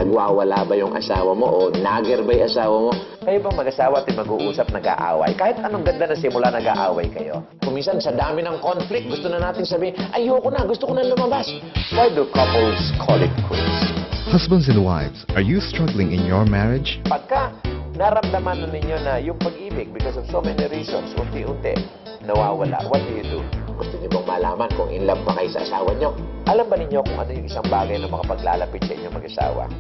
Nagwawala ba yung asawa mo o nagger ba yung asawa mo? Kayo bang mag-asawa at mag-uusap, nag-aaway? Kahit anong ganda na simula, nag-aaway kayo. Kuminsan sa dami ng conflict, gusto na natin sabihin, ayoko na, gusto ko na lumabas. Why do couples call it quits? Husbands and wives, are you struggling in your marriage? Pagka naramdaman na ninyo na yung pag-ibig because of so many reasons, unti-unti, nawawala, what do you do? Gusto niyo bang malaman kung in love ba kayo sa asawa niyo? Alam ba ninyo kung ano yung isang bagay na makapaglalapit sa inyong mag-asawa?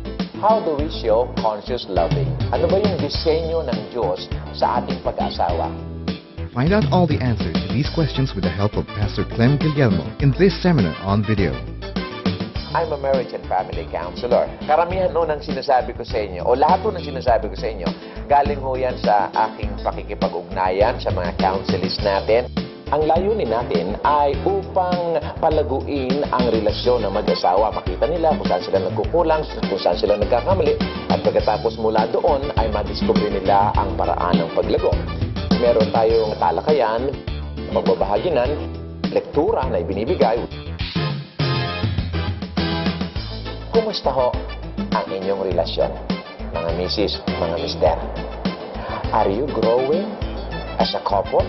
How do we show conscious loving? Ano ba yung disenyo ng Diyos sa ating pag-asawa? Find out all the answers to these questions with the help of Pastor Clem Guillermo in this seminar on video. I'm a marriage and family counselor. Karamihan ho ng sinasabi ko sa inyo, o lahat ho ng sinasabi ko sa inyo, galing ho yan sa aking pakikipag-ugnayan sa mga counselists natin. Ang layunin natin ay upang palaguin ang relasyon ng mag-asawa. Makita nila kung saan sila nagkukulang, kung saan sila nagkakamali. At pagkatapos mula doon ay madiscover nila ang paraan ng paglago. Meron tayong talakayan, pagbabahaginan, lektura na ibinibigay. Kumusta ho ang inyong relasyon, mga misis, mga mister? Are you growing as a couple?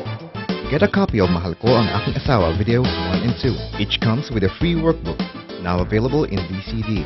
Get a copy of Mahal Ko Ang Aking Asawa videos 1 and 2. Each comes with a free workbook, now available in VCD.